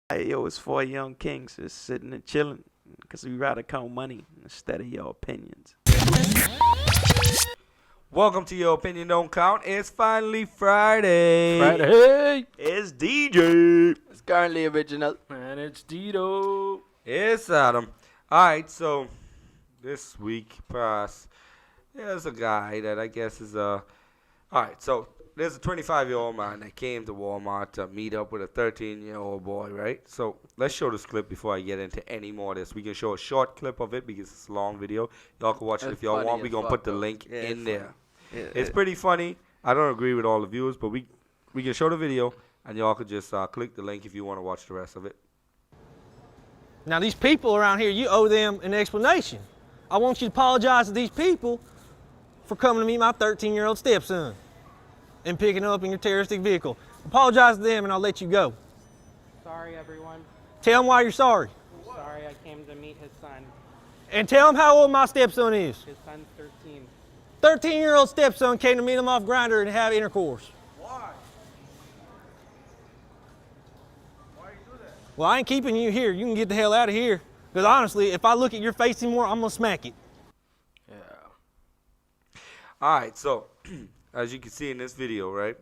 Hey, yo, it's four young kings just sitting and chilling because we rather count money instead of your opinions. Welcome to Your Opinion Don't Count. It's finally Friday. Friday. It's DJ. It's currently original. And it's Dito. It's Adam. Alright, so this week past, there's a guy that I guess is Alright, so there's a 25-year-old man that came to Walmart to meet up with a 13-year-old boy, right? So let's show this clip before I get into any more of this. We can show a short clip of it because it's a long video. Y'all can watch it if y'all want. We're going to put the link in there. Yeah, It's pretty funny. I don't agree with all the views, but we can show the video, and y'all could just click the link if you want to watch the rest of it. Now, these people around here, you owe them an explanation. I want you to apologize to these people for coming to meet my 13-year-old stepson and picking him up in your terroristic vehicle. Apologize to them, and I'll let you go. Sorry, everyone. Tell them why you're sorry. Sorry, I came to meet his son. And tell them how old my stepson is. His son's 13. 13-year-old stepson came to meet him off Grindr and have intercourse. Why? Why you do that? Well, I ain't keeping you here. You can get the hell out of here. Because honestly, if I look at your face anymore, I'm going to smack it. Yeah. All right, so as you can see in this video, right?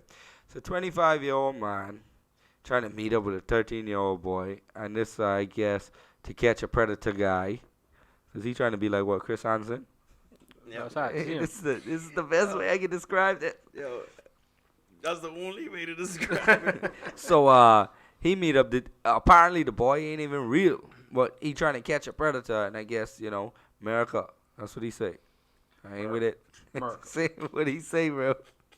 It's a 25-year-old man trying to meet up with a 13-year-old boy, and this, I guess, to catch a predator guy. Is he trying to be like what, Chris Hansen? Yeah, This is the best way I can describe it. yo, that's the only way to describe it. So he meet up. Apparently the boy ain't even real, but he trying to catch a predator, and I guess America. That's what he say. I ain't with it. Say what he say, bro.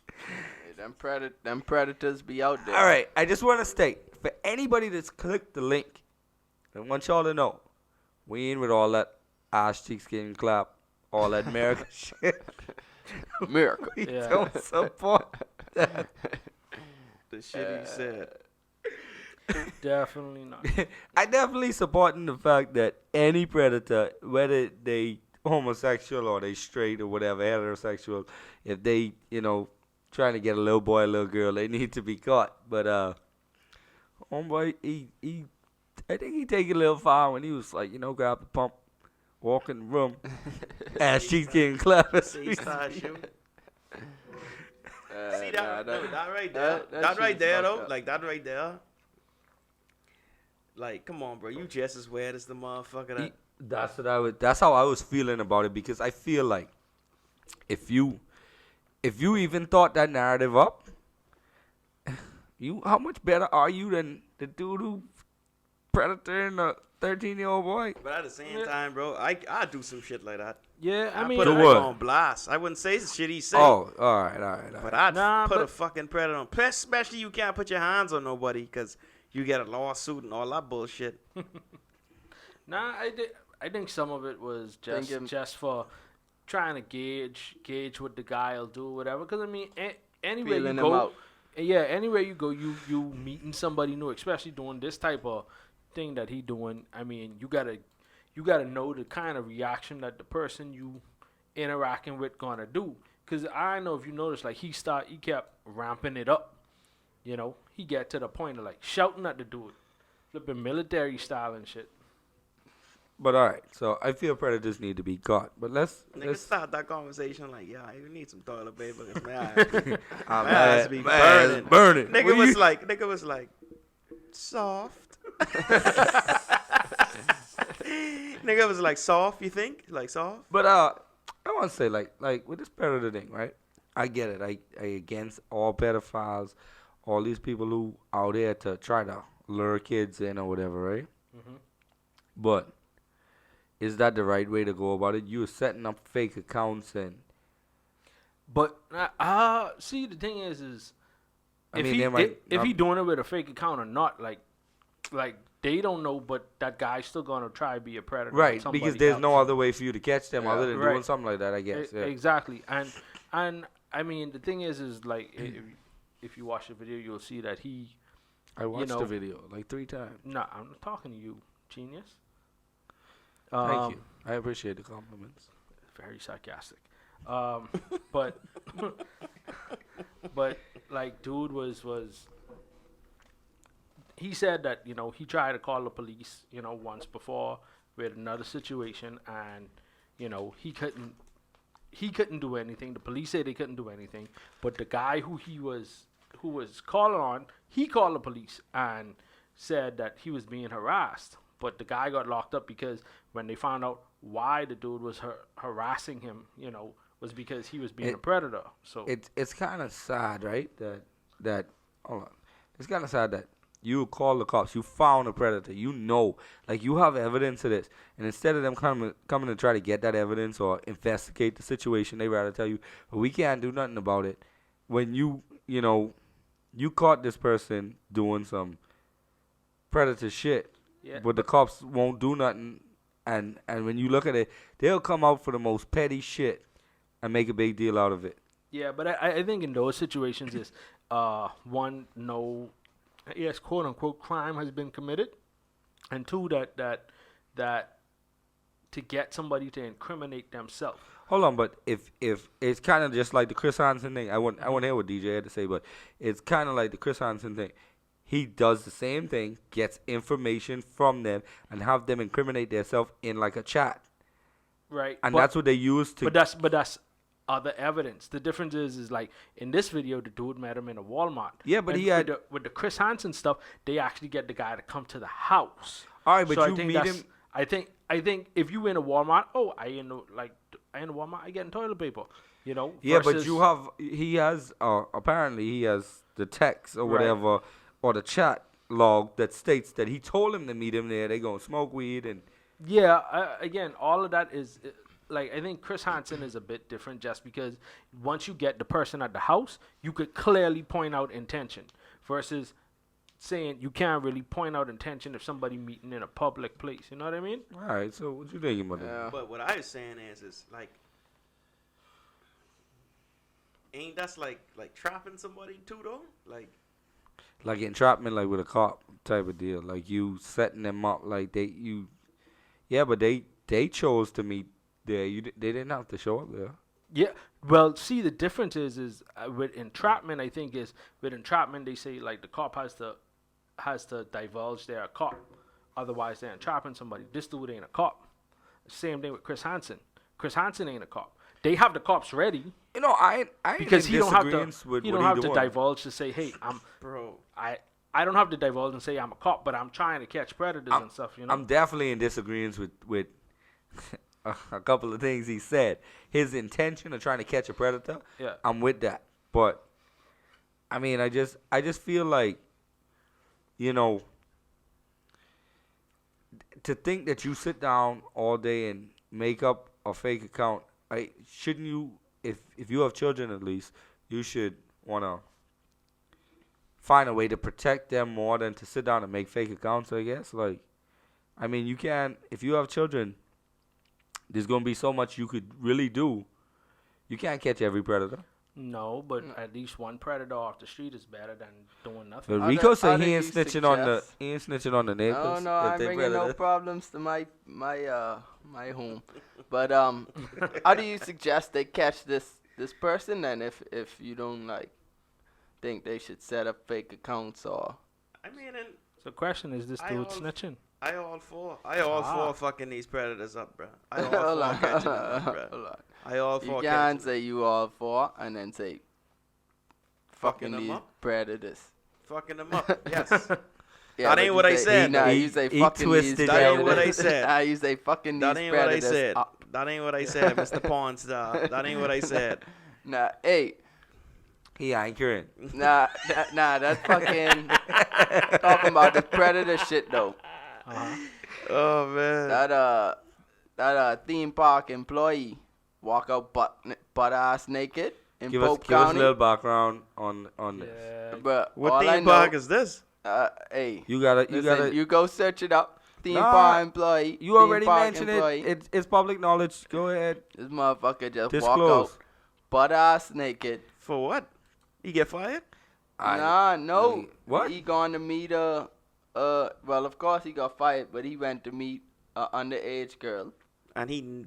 Hey, them predators be out there. All right, I just want to state for anybody that's clicked the link, I want y'all to know we ain't with all that ass cheeks getting clapped, all that America shit. Miracle. We Yeah. don't support that. The shit he said. Definitely not. I definitely supporting the fact that any predator, whether they homosexual or they straight or whatever, heterosexual, if they, trying to get a little boy, a little girl, they need to be caught. But homeboy, I think he take it a little far when he was like, grab the pump, walk in the room, ass cheeks getting clapped. See, start shooting. See Nah, that right there. That right there, though. Like, that right there. Like, come on, bro. You just as weird as the motherfucker that. That's how I was feeling about it, because I feel like if you even thought that narrative up, how much better are you than the dude who predator and a 13-year-old boy? But at the same time, bro, I do some shit like that. Yeah, I mean, put Do a what? on blast. I wouldn't say the shit he said. Oh, all right. But I'd Nah, put but- a fucking predator on. Especially you can't put your hands on nobody because you get a lawsuit and all that bullshit. Nah, I think some of it was just for trying to gauge what the guy will do or whatever. Because I mean, anywhere Feeling you him go, out. yeah, anywhere you go, you meeting somebody new, especially doing this type of thing that he doing. I mean, you gotta know the kind of reaction that the person you interacting with gonna do. Because I know if you notice, like he kept ramping it up. He get to the point of like shouting at the dude, flipping military style and shit. But all right, so I feel predators need to be caught. But let's Start that conversation like, yeah, you need some toilet paper because my my ass be ass burning. Nigga was like, soft. Nigga was like, soft, you think? Like, soft? But I want to say like with this predator thing, right? I get it. I against all pedophiles, all these people who out there to try to lure kids in or whatever, right? Mhm. But is that the right way to go about it? You're setting up fake accounts and But see, the thing is I if mean, he they might if not- he doing it with a fake account or not, like they don't know, but that guy's still gonna try to be a predator. on right, because somebody there's else. no other way for you to catch them Yeah. other than Right. doing something like that, I guess. Yeah. Exactly, and I mean the thing is like if you watch the video, you'll see that he. I watched know- the video like 3 times. No, I'm not talking to you, genius. Thank you. I appreciate the compliments. Very sarcastic. But but like dude was he said that he tried to call the police once before with another situation, and he couldn't do anything. The police said they couldn't do anything, but the guy who was calling on, he called the police and said that he was being harassed. But the guy got locked up because when they found out why the dude was harassing him, was because he was being a predator. So it's kind of sad, right? That hold on. It's kind of sad that you call the cops, you found a predator, like you have evidence of this, and instead of them coming to try to get that evidence or investigate the situation, they rather tell you, well, we can't do nothing about it. When you caught this person doing some predator shit, yeah, but the cops won't do nothing, and when you look at it, they'll come out for the most petty shit and make a big deal out of it. Yeah, but I think in those situations is one, no, yes, quote unquote crime has been committed, and two, that to get somebody to incriminate themselves. Hold on, but if it's kind of just like the Chris Hansen thing, I want to hear what DJ had to say, but it's kind of like the Chris Hansen thing. He does the same thing, gets information from them, and have them incriminate themselves in like a chat, Right, and that's what they use to. But that's other evidence. The difference is like in this video, the dude met him in a Walmart. Yeah, but and he had with the Chris Hansen stuff. They actually get the guy to come to the house. all right, but So you I think meet that's- him. I think if you in a Walmart, I in a Walmart, I getting toilet paper. Yeah, but versus- he has apparently he has the text or Right. whatever or the chat log that states that he told him to meet him there. They gonna smoke weed and Yeah, again, all of that is like I think Chris Hansen is a bit different just because once you get the person at the house, you could clearly point out intention versus saying you can't really point out intention if somebody meeting in a public place. You know what I mean? all right. So what you thinking about that? Yeah. But what I was saying is like, ain't that's like trapping somebody too though? Like, Like entrapment, like with a cop type of deal. Like you setting them up, like but they chose to meet there. They didn't have to show up there. Yeah. Well, see, the difference is with entrapment. I think is with entrapment they say like the cop has to divulge they're a cop, otherwise they're entrapping somebody. This dude ain't a cop. Same thing with Chris Hansen. Chris Hansen ain't a cop. They have the cops ready I because ain't he in don't have to. disagreeance with He what don't have either to one. divulge to say, hey, bro, I don't have to divulge and say I'm a cop, but I'm trying to catch predators and stuff. I'm definitely in disagreement with a couple of things he said. His intention of trying to catch a predator, Yeah. I'm with that. But I mean, I just feel like, to think that you sit down all day and make up a fake account, shouldn't you? If you have children, at least you should wanna find a way to protect them more than to sit down and make fake accounts. I guess. Like, I mean, you can if you have children. There's gonna be so much you could really do. You can't catch every predator. No, but at least one predator off the street is better than doing nothing. But How Rico do- said how he do ain't you snitching on the neighbors. No, if I'm they bringing no predator. problems to my home. But how do you suggest they catch this person then if you don't think they should set up fake accounts or I mean, and So the question is, this I dude al- snitching? I all for fucking these predators up, bro. I all Hold for on, catching them up, hold bro. on. I all You for can't catching them. say you all for and then say Fucking fucking them these up? predators. Fucking them up. Yes. Yeah, That but ain't you what I say- said. Nah, He- you say he fucking twisted these that. That ain't what I predators. said. Ah, you say fucking That these ain't what I predators. said. up. That ain't what I said, Mr. Pawn Star. That ain't what I said. Nah, hey, He anchoring. that's fucking talking about the predator shit though. Uh-huh. Oh man. That theme park employee walk out butt ass naked in Give us Pope a County. little background on this. Yeah. But What all I theme park know, is this? hey, You gotta listen, you go search it up. Theme Nah, park employee. you theme already park mentioned employee. it. It's public knowledge. Go ahead. This motherfucker just walk Disclose. out butt ass naked. For what? He get fired? No. What? He going to meet well, of course he got fired, but he went to meet a underage girl, And he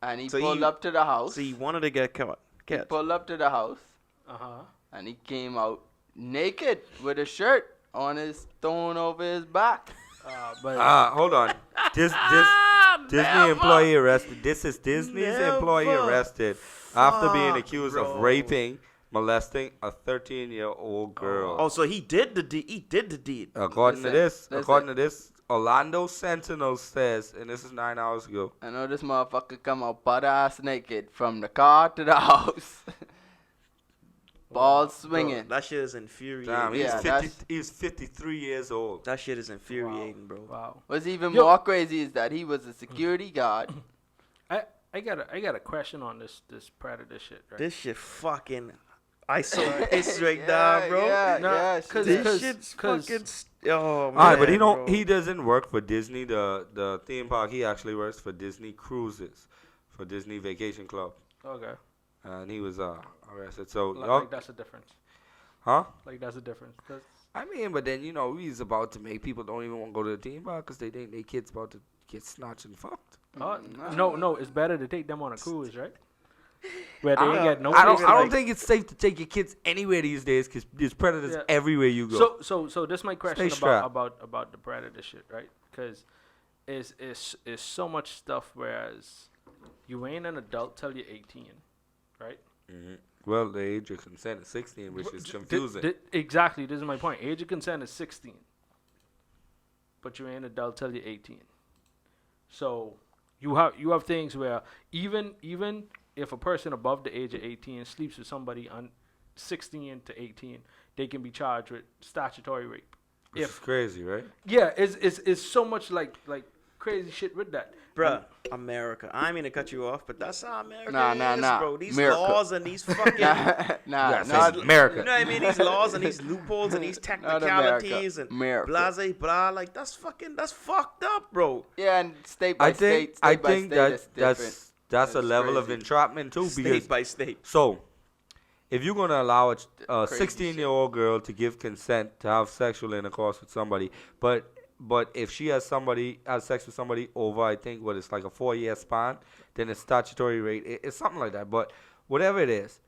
and he So pulled he- up to the house. so he wanted to get caught. He Catch. pulled up to the house, Uh-huh. and he came out naked with a shirt on his thrown over his back. But Hold on. This Disney employee arrested. This is Disney's employee Never. arrested after being Fuck, accused bro. of raping, molesting a 13-year-old girl. Oh, so he did the deed. He did the deed. According Listen. to this, Orlando Sentinel says, and this is 9 hours ago. I know this motherfucker come out butt ass naked from the car to the house. Balls swinging. Bro, that shit is infuriating. Damn, Yeah, he's 53 years old. That shit is infuriating, bro. wow. What's even Yo. more crazy is that he was a security guard. I got a question on this predator shit, right? This shit fucking. I saw it straight down, bro. Yeah, Nah, yeah. cause- shit. This shit's fucking. Oh man. Alright, but bro. he doesn't work for Disney, the theme park. He actually works for Disney Cruises, for Disney Vacation Club, Okay. and he was arrested. So, Like that's a difference. huh? Like that's a difference. 'Cause- I mean, but then he's about to make people don't even want to go to the theme park because they think their kids about to get snatched and fucked. no, it's better to take them on a cruise, right? Where they ain't got no. I place to, don't like- think it's safe to take your kids anywhere these days because there's predators Yeah. everywhere you go. So this is my question Stay strapped. about the predator shit, right? Because is so much stuff. Whereas you ain't an adult till you're 18, right? Well, the age of consent is 16, which is confusing. Exactly. This is my point. Age of consent is 16, but you ain't an adult till you're 18. So you have things where even if a person above the age of 18 sleeps with somebody on 16 to 18, they can be charged with statutory rape. Which is crazy, right? Yeah, it's so much like crazy shit with that. Bruh, America. I mean to cut you off, but that's how America Nah, is, nah. bro. These America. laws and these fucking. Nah, It's not America. You know what I mean? These laws and these loopholes and these technicalities and America. blase blah. Like that's fucked up, bro. Yeah, and state by I think state, state by state is different. that's a That's level of crazy. entrapment too. Because State by state. so, if you're gonna allow a Crazy 16-year-old girl to give consent to have sexual intercourse with somebody, but if she has sex with somebody over, I think what it's like a 4-year span, then it's statutory rape. It's something like that. But whatever it is,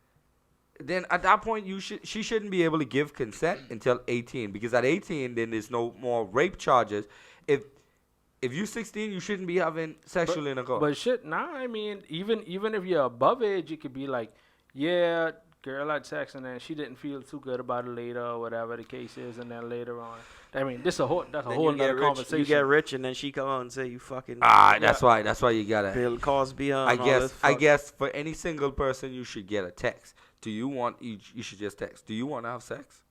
then at that point she shouldn't be able to give consent until 18, because at 18 then there's no more rape charges. If you're 16, you shouldn't be having sexual intercourse. But shit, nah. I mean, even if you're above age, it could be like, yeah, girl had sex and then she didn't feel too good about it later or whatever the case is, and then later on, I mean, that's a whole Then other you get rich. conversation. You get rich, and then she come out and say you fucking That's why you gotta. Bill Cosby on. I all guess this I fuck. guess for any single person you should get a text. Do you want you should just text. Do you want to have sex?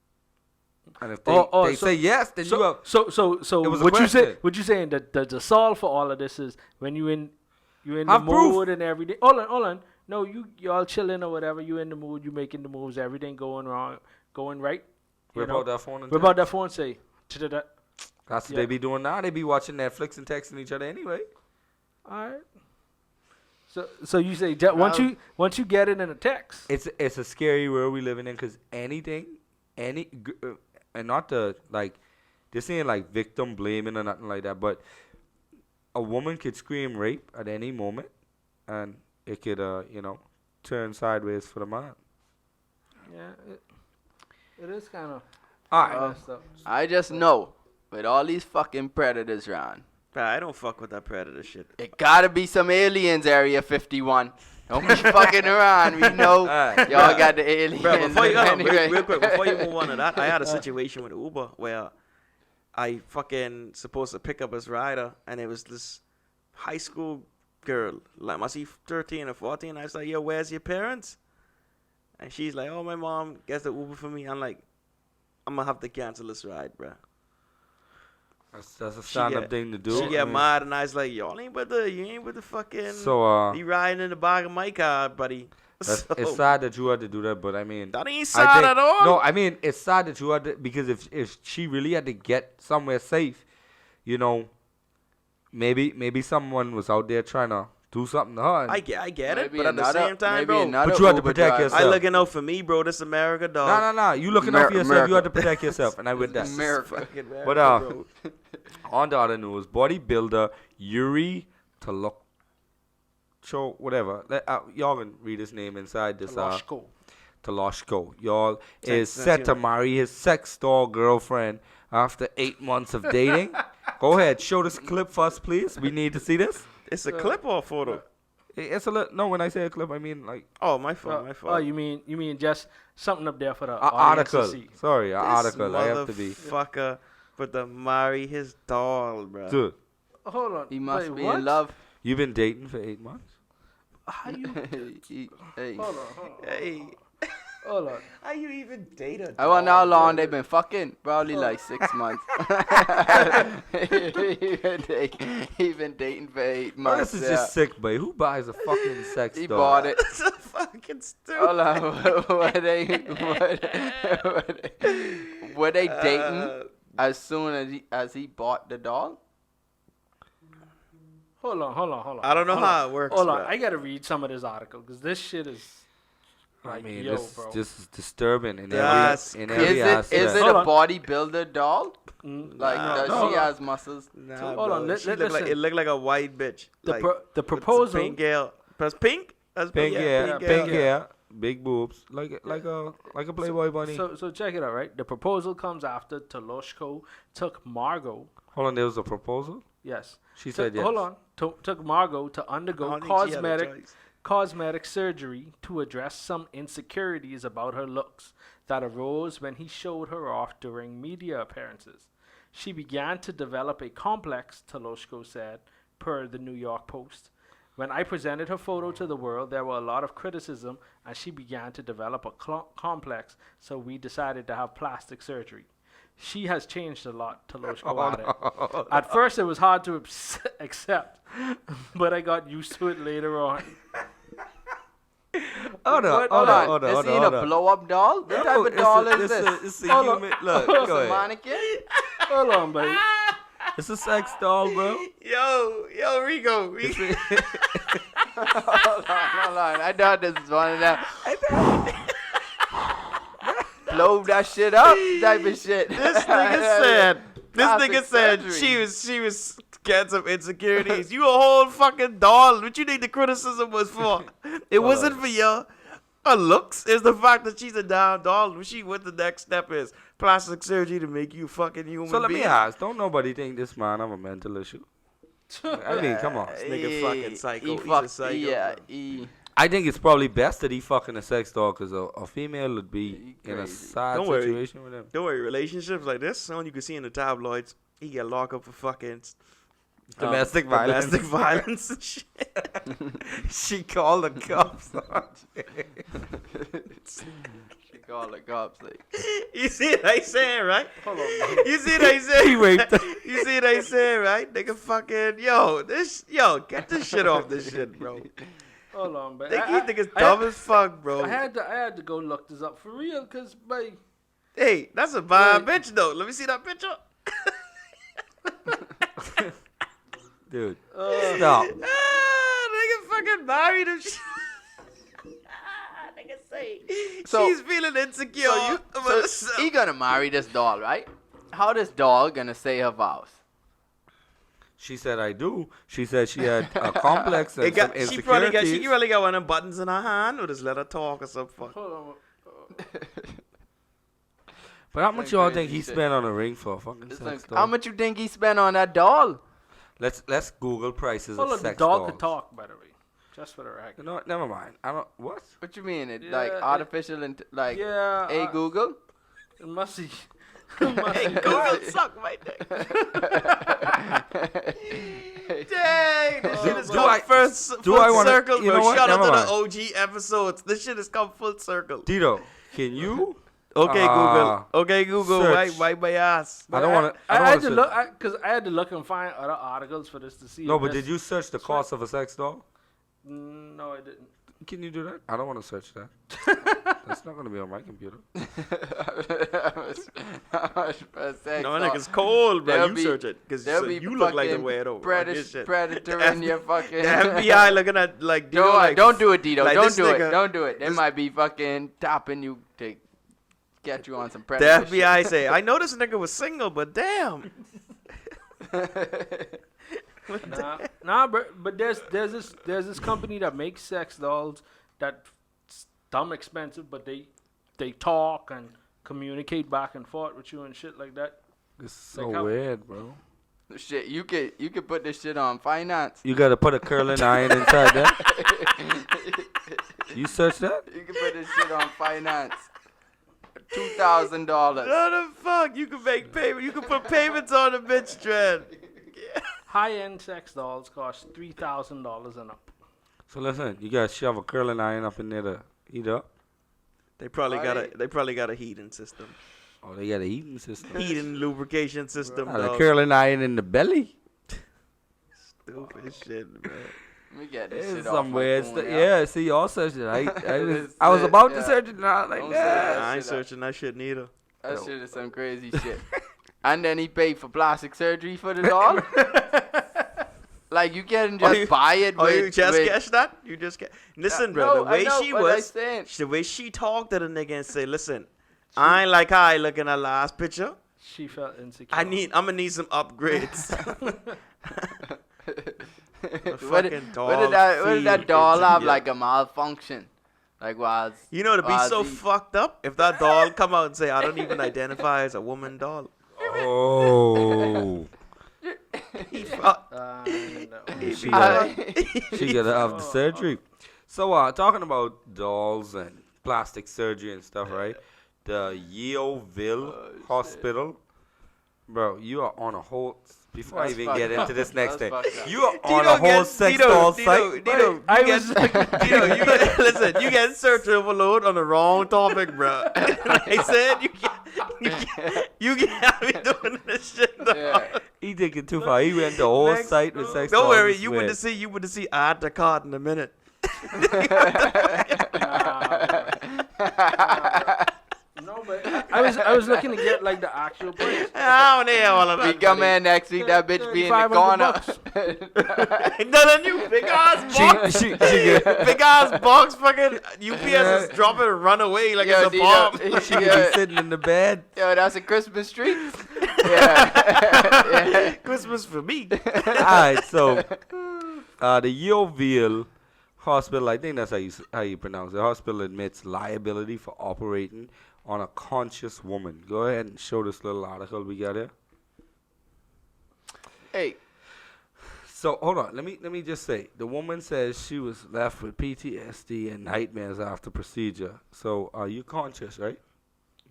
And if they say yes, then you have. So It was a what you say? question. What you saying? That the solve for all of this is when you in the Have proof. mood and everything. Hold on. No, you all chilling or whatever. You in the mood. You making the moves. Everything going right. You Whip know? out that phone and Whip out that phone. Say. "Ta-da-da." That's what Yeah. they be doing now. They be watching Netflix and texting each other anyway. All right. So you say that once you get it in a text. It's a scary world we living in because and not the like, this ain't like victim blaming or nothing like that, but a woman could scream rape at any moment, and it could turn sideways for the man. Yeah, it is kind of. All right. I just know with all these fucking predators around, Bruh, I don't fuck with that predator shit. it gotta be some aliens. Area 51. Don't be fucking around. We know y'all got the aliens. Bro, before you anyway. real quick, before you move on to that, I had a situation with Uber where I fucking supposed to pick up his rider, and it was this high school girl, like must be 13 or 14. I was like, yo, where's your parents? And she's like, oh, my mom gets the Uber for me. I'm like, I'm gonna have to cancel this ride, bro. That's a stand-up thing to do. She I get mean, mad, and I was like, y'all ain't with the fucking. So you riding in the back of my car, buddy. it's So, sad that you had to do that, but I mean, that ain't I sad think- at all. No, I mean it's sad that you had to, because if she really had to get somewhere safe, maybe someone was out there trying to do something to her. and- I get it, Maybe but at the another- same time, maybe bro, another But you had to Uber protect driver. yourself. I looking out for me, bro. This America, dog. No. You looking out for yourself. America. You had to protect yourself, and I with that. America. Fucking America, But bro. on to other news, bodybuilder Yuri Tolocho, whatever. Y'all can read his name inside this. Toloshko. Taloshko. Y'all is Since set you to know. marry his sex doll girlfriend after 8 months of dating. Go ahead, show this clip for us, please. We need to see this. It's a clip or a photo? It's a no. When I say a clip, I mean like Oh, my fault. My fault. Oh, you mean just something up there for the an audience article. to see? Sorry, an This article. I have to be. motherfucker with the marry his doll, bro. Dude, Hold on. He must wait, be what? in love. you've been dating for 8 months. How you? Hey. Hold on. Hey, Hold on. how you even date a I wonder how dog, long bro? they've been fucking. Probably like 6 months. he been dating for 8 Oh, months. this is just sick, babe. Who buys a fucking sex He doll? bought it. That's so fucking stupid. Hold on. Were they dating as soon as he bought the doll? Hold on. I don't know Hold how on. it works. Hold on. bro. I gotta read some of this article because this shit is. I Like, mean, yo, this bro. is disturbing in That's every crazy. aspect. Is it Hold a on. bodybuilder doll? Like Nah, does no. she has muscles? Nah, Hold bro. on, She look like, listen. it looked like a white bitch. The like, the with some proposal. pink girl. That's pink. That's Pink hair, pink pink girl. hair, big boobs, like a Playboy bunny. So check it out, right? The proposal comes after Taloshko took Margot. Hold on, there was a proposal. Yes. She said yes. Hold on. Took Margot to I undergo don't think she had a cosmetic choice. cosmetic surgery to address some insecurities about her looks that arose when he showed her off during media appearances. She began to develop a complex, Taloshko said, per the New York Post. When I presented her photo to the world, there were a lot of criticism, and she began to develop a complex, so we decided to have plastic surgery. She has changed a lot, Taloshko added. At first, it was hard to accept, but I got used to it later on. Hold on, Hold on. hold Is he in a blow-up doll? What type of doll is this? It's a Hold on. human. Look, It's go a ahead. mannequin? Hold on, baby. It's a sex doll, bro. Yo, Rico. Hold on. I thought this was one of them. Blow that shit up type of shit. This nigga said. This Plastic nigga said surgery. she was getting some insecurities. You a whole fucking doll. What you think the criticism was for? It wasn't for your her looks. It's the fact that she's a damn doll. What the next step is plastic surgery to make you fucking human. So let me being. ask: don't nobody think this man have a mental issue? I mean, come on. This nigga fucking psycho. He He's a fucked, psycho. yeah, bro. he I think it's probably best that he fucking a sex doll because a female would be He in a crazy. sad Don't worry. situation with him. Don't worry, relationships like this, someone you can see in the tabloids, he get locked up for fucking Domestic violence. Domestic violence and shit. She called the cops. she called the cops like, You see what I saying, right? Hold on. You see what I saying? He raped her. You see what I saying, right? Nigga fucking, get this shit off this shit, bro. Hold on, baby. You think it's dumb as fuck, bro. I had to go look this up for real, cause babe. Hey, that's a bad bitch, though. Let me see that picture. Dude, Uh, stop. Nigga fucking married him. Nigga say So- she's feeling insecure. so about so herself. he gonna marry this doll, right? How this doll gonna say her vows? She said, I do. She said she had a complex and some she probably insecurities. got one of them buttons in her hand or just let her talk or something. hold on. But how much That's y'all crazy think he shit. spent on a ring for a fucking It's sex like, doll? how much you think he spent on that doll? Let's Google prices Hold of on. The sex dog dolls. could talk, by the way. Just for the record. You know what? Never mind. I don't. What? What you mean? It Yeah, like it- artificial and like, Yeah. hey Google. It must be. Hey, Google suck my dick. Dang, this shit has Do come I- full do I wanna- circle, you bro. know what? Shout out Never to mind. the OG episodes. This shit has come full circle. Tito, can you? Okay, Google. Okay, Google. search. Wipe my ass. I don't want to. I I don't had want to to. look because I had to look and find other articles for this to see. No, if but this- did you search the cost of a sex doll? No, I didn't. Can you do that? I don't want to search that. That's not going to be on my computer. No, nigga's cold, bro. There'll You be- search it because There'll be you look like the fucking weirdo. predator The in your fucking. The FBI looking at like. Don't, like, don't do it, Dito. like Don't this do it. nigga- Don't do it. They this- might be fucking tapping you to get you on some The predator. FBI say, I know this nigga was single, but damn. Nah, bro. But there's this company that makes sex dolls that dumb expensive, but they talk and communicate back and forth with you and shit like that. It's so Like how- weird, bro. Shit, you could put this shit on finance. You gotta put a curling iron inside that. You search that? You can put this shit on finance. $2,000. What the fuck? You can make payment. You can put payments on the bitch, Dread. High-end sex dolls cost $3,000 and up. So listen, you gotta shove a curling iron up in there to heat up. They probably Right. got a heating system, Oh, they got a heating system. heating lubrication system. Ah, the dog. curling iron in the belly. Stupid shit, man. Let me get this It's shit off some my weird phone, stuff. yeah. Yeah, see, y'all search it. I It's was it, about to yeah. search it, and I was like, Don't nah. say that. I ain't shit up. searching that shit neither. That shit is some crazy shit. And then he paid for plastic surgery for the doll. Like you can't just you- buy it. Oh, with, you just with, catch that? You just get. Listen, bro. no, The way I know, she but I was, saying- the way she talked to the nigga and say, "Listen, I ain't like how I look in that last picture. She felt insecure. I'm gonna need some upgrades." what fucking did doll that feed doll into have you. like a malfunction? Like was You know, to be so fucked up if that doll come out and say, "I don't even identify as a woman doll." Oh, He fuck- No. she gotta have the surgery. So, talking about dolls and plastic surgery and stuff, right? The Yeovil Hospital, bro. You are on a whole. Before That's I even fucked get up. into this next That's thing, fucked up. you are on Dino a whole gets- sex Dino, doll Dino, site. Dino, I you was Dino, you get, listen, you get search overload on the wrong topic, bro. I said you can't be doing this shit. Dog. Yeah. He took it too far. He went the whole Next- site with sex Don't dolls. worry, I you would swear. to see add to cart in a minute. No, but I was looking to get like the actual price. I don't hear all of We that. come in next week, that bitch be in the corner. None of you big ass box, She get, big ass box, fucking UPS is dropping and run away like Yo, it's a bomb. she could be sitting in the bed. Yo, that's a Christmas tree. Yeah. Christmas for me. Alright, so the Yeovil Hospital, I think that's how you pronounce it. The hospital admits liability for operating on a conscious woman. Go ahead and show this little article we got here. Hey, So hold on, let me just say, the woman says she was left with PTSD and nightmares after procedure. So are you conscious, right?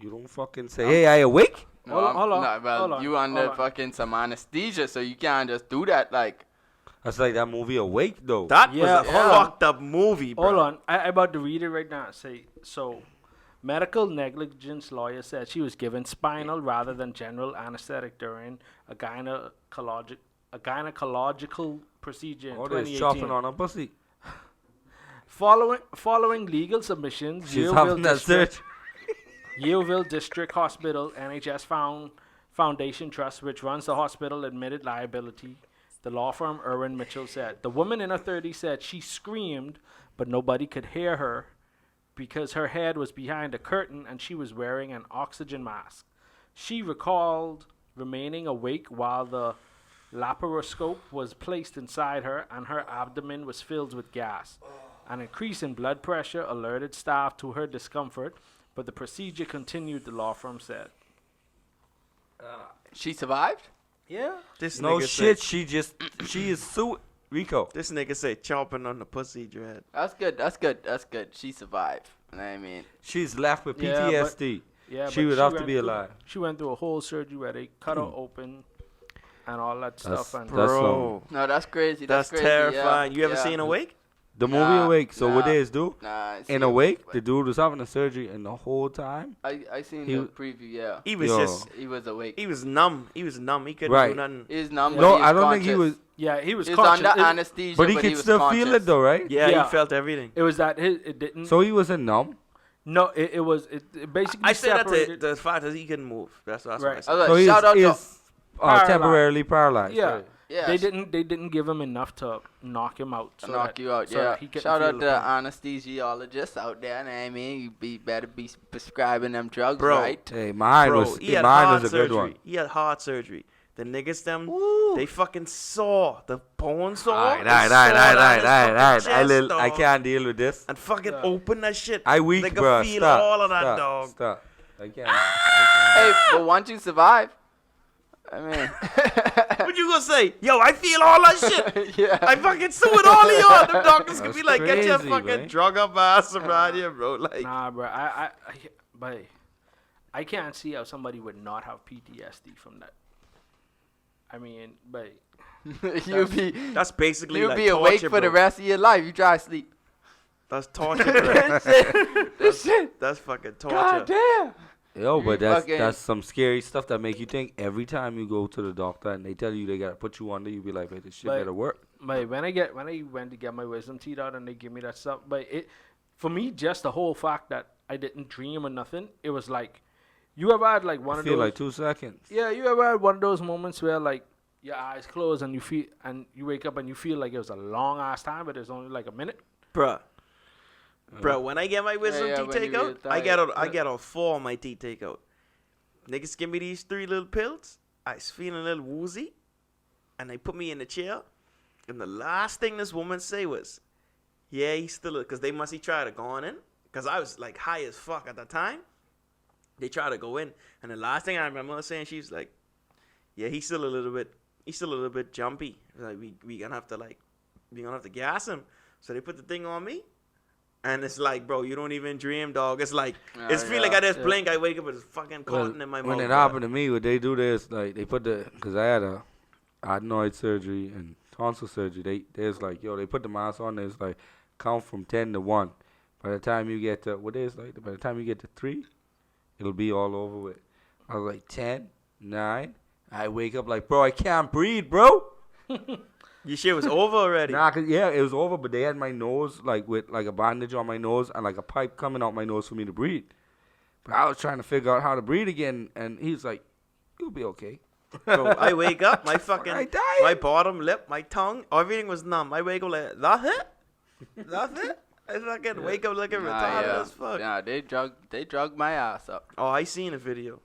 You don't fucking say, "Hey, I awake." no, Hold on, hold on, no, well, hold on, you under hold on. fucking some anesthesia, so you can't just do that. Like, That's like that movie Awake, though. That Yeah, was a hold on. fucked up movie, bro. Hold on, I about to read it right now. Say so. Medical negligence lawyer said she was given spinal rather than general anesthetic during a gynecological procedure in Oh, they're 2018. chopping on her pussy. Following legal submissions, She's having that surgery. Yeovil District Hospital NHS Foundation Trust, which runs the hospital, admitted liability. The law firm Irwin Mitchell said the woman in her 30s said she screamed, but nobody could hear her because her head was behind a curtain and she was wearing an oxygen mask. She recalled remaining awake while the laparoscope was placed inside her and her abdomen was filled with gas. An increase in blood pressure alerted staff to her discomfort, but the procedure continued, the law firm said. she survived? Yeah. This No nigga shit, Say, she is Rico. this nigga say chomping on the pussy, Dread. That's good. She survived. You know what I mean? She's left with Yeah, but- PTSD. Yeah, She but would have to went be through- alive. She went through a whole surgery where they cut her open and all that stuff. And That's Bro, No, that's crazy. that's crazy. terrifying. Yeah. You ever yeah. seen Awake? The movie Nah, Awake. So what nah. they is do? Nah, I In seen- Awake, the dude was having a surgery, and the whole time, I seen He the w- preview. Yeah, He was Yo. just, he was awake. he was numb. He was numb. He couldn't Right. do nothing. He's numb. Yeah. but no, he's I don't think he conscious. was, yeah, he was He's conscious. under It- anesthesia, but he could was still feel it conscious. though, right? Yeah, Yeah. he felt everything. It was that it didn't. So he wasn't numb. no, it was it basically I said that separated. the fact that he couldn't move. That's what Right. I I said. was So like, he's, shout out to he's Paralyzed. temporarily paralyzed. Yeah. right. yeah, They didn't give him enough to knock him out. So knock that- you out. so Yeah, that he couldn't shout feel out to the the pain. anesthesiologists out there. Know what I mean, you better be prescribing them drugs, Bro. right? Hey, mine Bro, was he had mine heart was a good surgery. one. He had heart surgery. The niggas them, Woo. they fucking saw the bone saw. Alright. They saw that in his fucking I chest, dog, can't deal with this. and fucking Yeah. open that shit. I weak, They bro. can feel Stop. all of that, Stop. dog. Stop. I can't. Hey, but once you survive, I mean, What you gonna say? Yo, I feel all that shit. yeah. I fucking suing all of y'all. Them doctors could That's be like, get your crazy, fucking man. drug up ass around here, bro. Like, Nah, bro. But I can't see how somebody would not have PTSD from that. I mean, but you'll be that's basically you'll like be awake torture, for the bro. rest of your life. You try to sleep. That's torture, bro. This shit. That's fucking God torture. damn. Yo, You but that's fucking- some scary stuff that make you think every time you go to the doctor and they tell you they gotta put you under, you be like, wait, this shit But- better work. when I went to get my wisdom teeth out and they give me that stuff, but it for me just the whole fact that I didn't dream or nothing, it was like you ever had like one I of feel those like 2 seconds. yeah, you ever had one of those moments where like your eyes close and you wake up and you feel like it was a long ass time, but it's only like a minute. Bruh. Bruh, when I get my wisdom yeah, teeth when you take out, get I tired. get all 4 of my teeth take out. Niggas give me these 3 little pills. I was feeling a little woozy. And they put me in the chair. And the last thing this woman say was, yeah, he's still, because they must he try to go on in. Because I was like high as fuck at that time. They try to go in. And the last thing I remember her saying, she's like, yeah, he's still a little bit jumpy. Like, we gonna have to gas him. So they put the thing on me. And it's like, bro, you don't even dream, dog. It's like, it's feel like I just blink, I wake up with this fucking cotton in my mouth. When it bro. happened to me, what they do this, like they put because I had a adenoid surgery and tonsil surgery. There's like, yo, they put the mask on. There's like, count from 10 to 1. By the time you get to by the time you get to 3, it'll be all over with. I was like 10, 9. I wake up like, bro, I can't breathe, bro. Your shit was over already. Nah, cause yeah, it was over, but they had my nose like with like a bandage on my nose and like a pipe coming out my nose for me to breathe. But I was trying to figure out how to breathe again, and he's like, "You'll be okay." Bro, I wake up, my fucking, I died. my bottom lip, my tongue, everything was numb. I wake up like, that's it? That's it? I fucking wake up looking retarded as fuck. Nah, they drug my ass up. Oh, I seen a video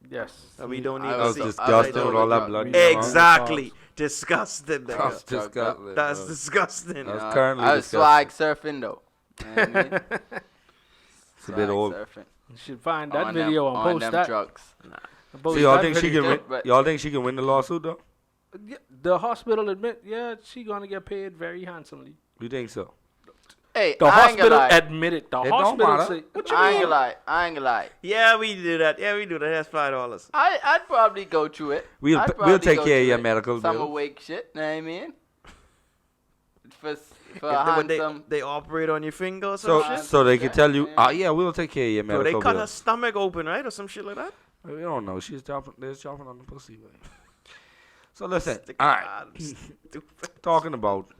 Yes. that we don't I even That was see. disgusting with all that drug- blood. Exactly. Disgusting. That's nigga. disgusting. That's bro. disgusting. That's Nah, currently I was disgusting. swag surfing though. You know what I mean? It's a bit old. Surfing. You should find that on video them, and on post them that. drugs. Post So y'all that think she video. can win? but- Y'all think she can win the lawsuit though? Yeah, the hospital admit, yeah, she gonna get paid very handsomely. You think so? Hey, The I ain't hospital gonna lie. admitted. The It don't hospital matter. say, what you I ain't mean? gonna lie. I ain't gonna lie. Yeah, we do that. Yeah, we do that. That's $5. I'd probably go through it. We'll I'd we'll probably take go care of through your it. medical Some bill. awake shit, know what I mean? For When handsome. they operate on your finger or some So shit. so they can Yeah, tell you, yeah. oh yeah, we'll take care of your Bro, medical they cut bill. her stomach open, right? Or some shit like that? We don't know. They're chopping on the pussy. Man. So listen, Stick all right. out, stupid. Talking about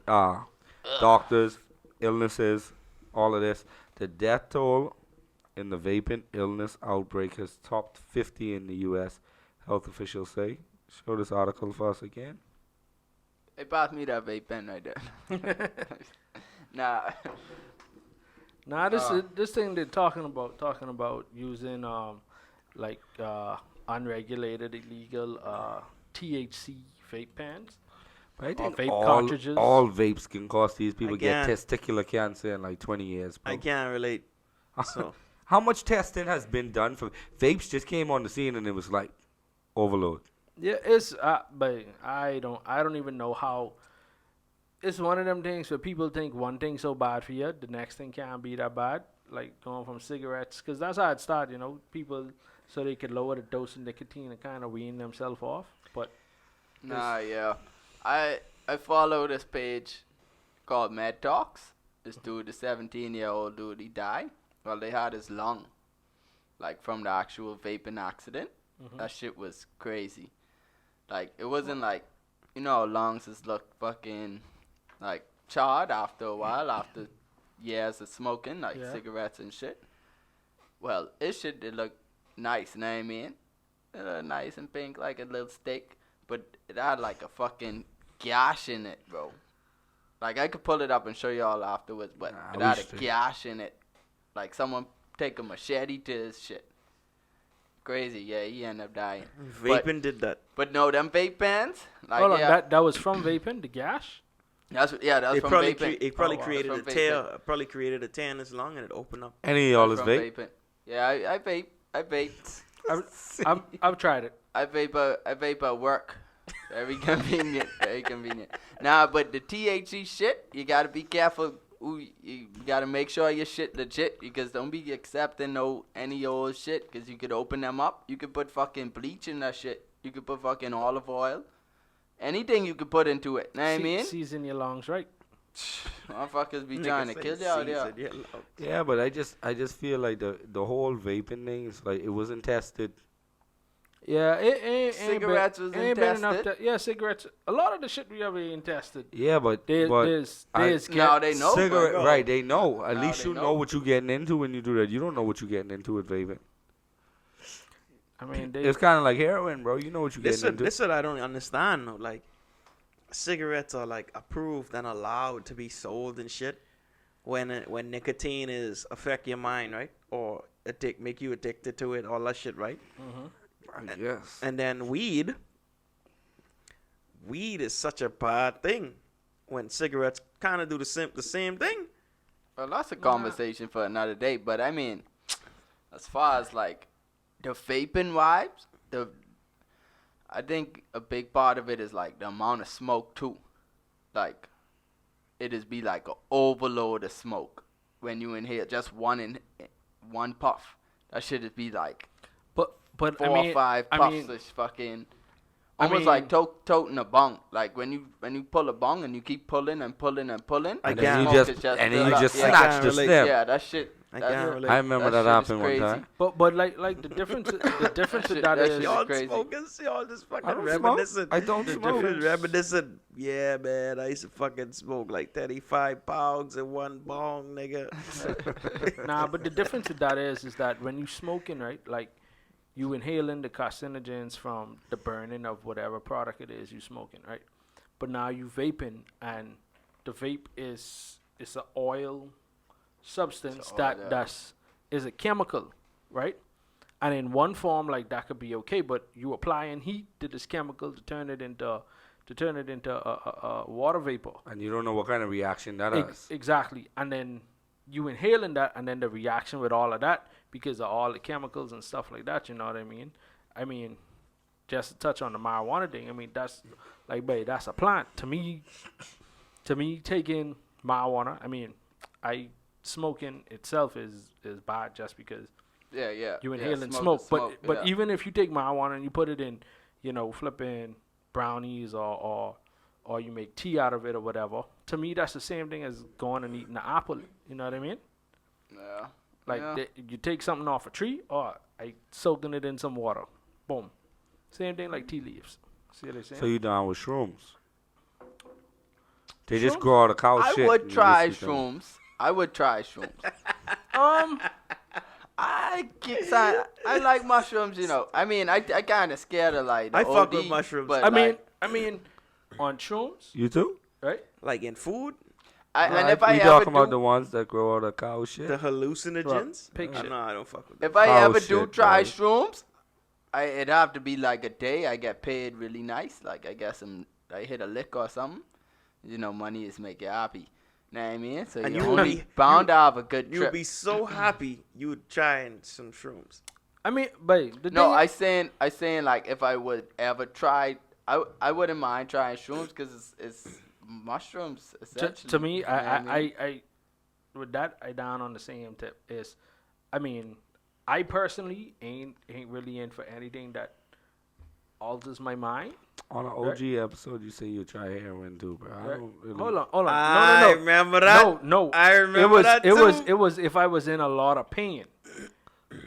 doctors, illnesses, all of this. The death toll in the vaping illness outbreak has topped 50 in the U.S. Health officials say. Show this article for us again. They pass me that vape pen right there. Nah. Nah, this thing they're talking about using like unregulated illegal THC vape pens. But I think vape all, cartridges. all vapes can cause these people Again. get testicular cancer in like 20 years. Bro. I can't relate. So How much testing has been done for vapes? Just came on the scene and it was like overload. Yeah, it's but I don't even know how. It's one of them things where people think one thing's so bad for you, the next thing can't be that bad. Like going from cigarettes, because that's how it started. You know, people so they could lower the dose of nicotine and kind of wean themselves off. But Nah, yeah. I follow this page called Med Talks. This dude, the 17-year-old dude, he died. Well, they had his lung, like from the actual vaping accident. That shit was crazy. Like, it wasn't like, you know, how lungs just look fucking, like, charred after a while, after years of smoking, like Yeah. cigarettes and shit. Well, his shit did look nice, you know what I mean? It looked nice and pink, like a little steak. But it had, like, a fucking gash in it, bro. Like, I could pull it up and show y'all afterwards, but Nah, it had we a should. gash in it. Like, someone take a machete to his shit. crazy. Yeah, he ended up dying. Vaping did that. But no, them vape pens. Like, Hold on, yeah, that was from vaping, the gash? that's It from probably vaping. it probably Oh, wow. created a From tear. Probably created a tear in his lung and it opened up. Any of y'all is From vape? vaping. Yeah, I vape. I vape. I've tried it. I vape at work. Very convenient. Very convenient. Nah, but the THC shit, you gotta be careful. Ooh, you gotta make sure your shit legit, because don't be accepting any old shit, because you could open them up. You could put fucking bleach in that shit. You could put fucking olive oil. Anything you could put into it. Know what I mean? Season your lungs, right? Motherfuckers be Nigga trying to say kill you out there. season your lungs. Yeah, but I just feel like the whole vaping thing is like it wasn't tested. Yeah, it ain't Cigarettes was ain't been enough. tested. Yeah, cigarettes. A lot of the shit we ever ain't tested. Yeah, but There's Now they know. cigarette, but- right? They know. At Now least they you know know. what you're getting into when you do that. You don't know what you're getting into with vaping. I mean, they, It's kind of like heroin, bro. You know what you're getting into. This what I don't understand. Though. Like, cigarettes are like approved and allowed to be sold and shit. When nicotine is affect your mind, right? Or make you addicted to it, all that shit, right? Yes. And then weed is such a bad thing. When cigarettes kind of do the same thing. Well, that's a conversation for another day. But I mean, as far as like the vaping vibes, I think a big part of it is like the amount of smoke too. Like, it is be like an overload of smoke when you inhale just one puff. That shit is be like but 4 I mean, or 5 I puffs. mean, Is fucking I almost mean- like toting a bong. Like when you pull a bong and you keep pulling and pulling and pulling, I and the then can't- you smoke just is and then built you up. just Yeah. snatch can't the relate. stem. Yeah, that shit. I that- can't relate. I remember that shit is happened one crazy. time. but like the difference the difference Shit, with that that is shit Y'all crazy. smokers, y'all just fucking I don't smoke. reminiscent. I don't The smoke. difference- Reminiscent. Yeah, man. I used to fucking smoke like 35 pounds in one bong, nigga. nah, but the difference with that is that when you smoking, right, like you inhaling the carcinogens from the burning of whatever product it is you smoking, right? But now you vaping, and the vape it's an oil substance It's a oil, yeah. that's is a chemical, right? And in one form, like that could be okay, but you applying heat to this chemical to turn it into a water vapor. And you don't know what kind of reaction that has. Exactly. And then you inhaling that, and then the reaction with all of that, because of all the chemicals and stuff like that, you know what I mean? I mean, just to touch on the marijuana thing, I mean, that's, like, babe, that's a plant. To me, taking marijuana, I mean, smoking itself is bad just because Yeah. you yeah, inhaling is smoke. But yeah. even if you take marijuana and you put it in, flipping brownies or you make tea out of it or whatever, to me that's the same thing as going and eating an apple. You know what I mean? Yeah. Like Yeah. you take something off a tree, or I soaking it in some water. Boom. Same thing like tea leaves. See what I'm saying? So you down with shrooms? They just Shrooms? grow out of cow I shit. would and you try just eat them. shrooms. I would try shrooms. I like mushrooms, I mean, I kind of scared of like the I fuck OD, with mushrooms. but I like, mean, on shrooms, You too? right? Like in food, and if I we ever talking about do, the ones that grow out of cow shit. the hallucinogens. Pig shit. No, I don't fuck with that. if I Oh, ever do shit, try bro. shrooms, it'd have to be like a day. I get paid really nice. Like I guess I hit a lick or something. Money is make you happy. Know what I mean? So And you're you would only be- bound to have a good You trip. would be so happy you would try some shrooms. I mean, but the No, thing I saying like if I would ever try, I wouldn't mind trying shrooms because it's mushrooms essentially. to me, you know what I mean? I with that, I down on the same tip is, I mean, I personally ain't really in for anything that alters my mind. On an OG episode, you say you try heroin too, bro. I Right. don't really. Hold on. I No. remember that. No. I remember that it too. was if I was in a lot of pain.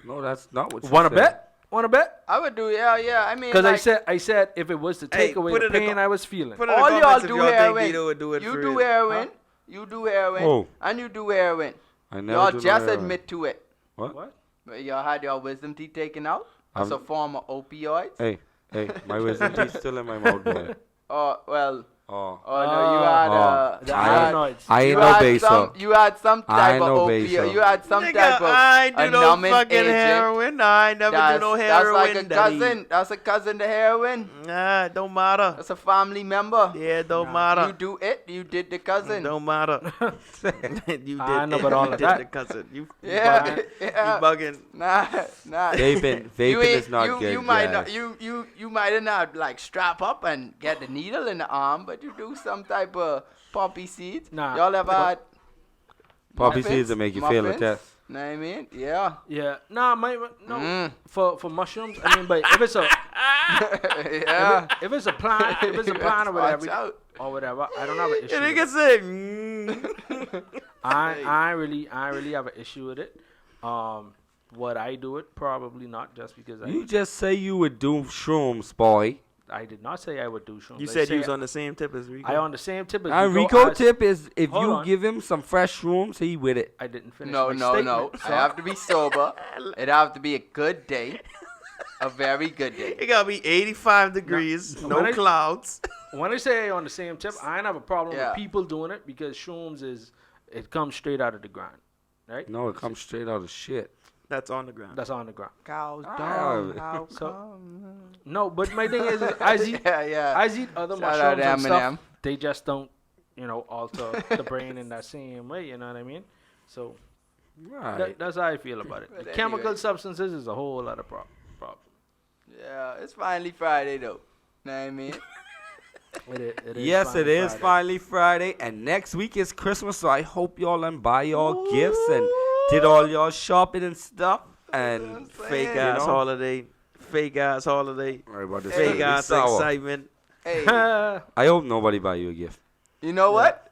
No, that's not what you Want to said. bet? Want to bet? I would do, yeah. I mean, Because like, I said if it was to take Hey, away put the in the pain co- I was feeling. Put in the all y'all comments if do y'all think heroin. Vito would do it You for do real. heroin. You do heroin. Whoa. And you do heroin. I never Y'all do no just heroin. admit to it. What? But y'all had your wisdom teeth taken out. That's a I'm- form of opioids. Hey, my wisdom teeth still in my mouth, boy. Oh, well, Oh. Oh no, you had The I- adenoids. I ain't you no had baser. you had some I type ain't of no opiate. baser. You had some Nigga, type of I ain't do no numbing fucking agent. heroin. I never do no heroin. That's like a daddy. cousin. That's a cousin to heroin. Nah, it don't matter. That's a family member. Yeah, it don't You matter. do it. You did the cousin. Don't matter. You did. I know about all of did that. the cousin. You Yeah, bugging. yeah. You bugging. Nah. Vaping You is ain't- not you, good, You might guys. not. You might have not like strap up and get the needle in the arm, but you do some type of poppy seeds. Nah. Y'all ever had Poppy muffins? seeds that make you feel the Muffins? test. Know what I mean? Yeah. Yeah. Nah, no. Mm. For mushrooms, I mean, but if it's a Yeah. if it's a plant, if it's a plant or Watch whatever, out. I don't have an issue. And with nigga it. said, I really have an issue with it. Would I do it? Probably not, just because You just say you would do shrooms, boy. I did not say I would do shrooms. you I said say you was on the same tip as Rico. I on the same tip as And Rico. Rico tip is if Hold you on. give him some fresh shrooms, he with it. I didn't finish No, my no, statement. no. So I have to be sober. It have to be a good day. A very good day. It gotta be 85 degrees, no When I- clouds. when I say on the same tip, I don't have a problem Yeah. with people doing it because shrooms it comes straight out of the ground, right? No, it comes straight out of shit. That's on the ground. That's on the ground. Cows down, how So- No, but my thing is I eat yeah. I eat other Shout out mushrooms and to stuff. Eminem. They just don't, alter the brain in that same way. You know what I mean? So Right. that's how I feel about it. But The chemical anyway. substances is a whole other problem. Yeah, it's finally Friday though. Know what I mean? It is Yes, it finally is Friday. finally Friday, and next week is Christmas, so I hope y'all and buy y'all gifts and did all y'all shopping and stuff. And Fake saying. ass You know? holiday. Fake ass holiday. Sorry about this. Fake It's ass sour. excitement. Hey, I hope nobody buy you a gift. you know what?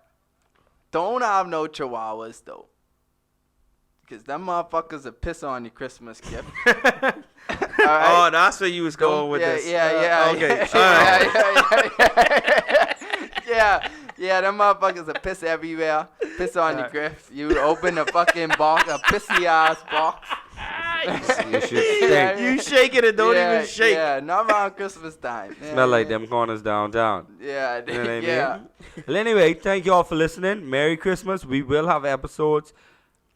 Don't have no chihuahuas though. Because them motherfuckers will piss on your Christmas gift. All right? Oh, that's where you was going with yeah, this. Yeah. Okay. Yeah, them motherfuckers will piss everywhere. Piss on your gift. You open a fucking box, a pissy ass box. You should Yeah, stink. You shake it and don't yeah, even shake. Yeah, not around Christmas time. Yeah, Smell like yeah. them corners downtown. Yeah, You know what I yeah. mean? Well, anyway, thank you all for listening. Merry Christmas. We will have episodes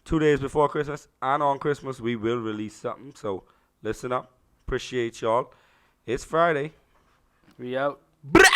2 days before Christmas, and on Christmas we will release something. So listen up. Appreciate y'all. It's Friday. We out. Brah!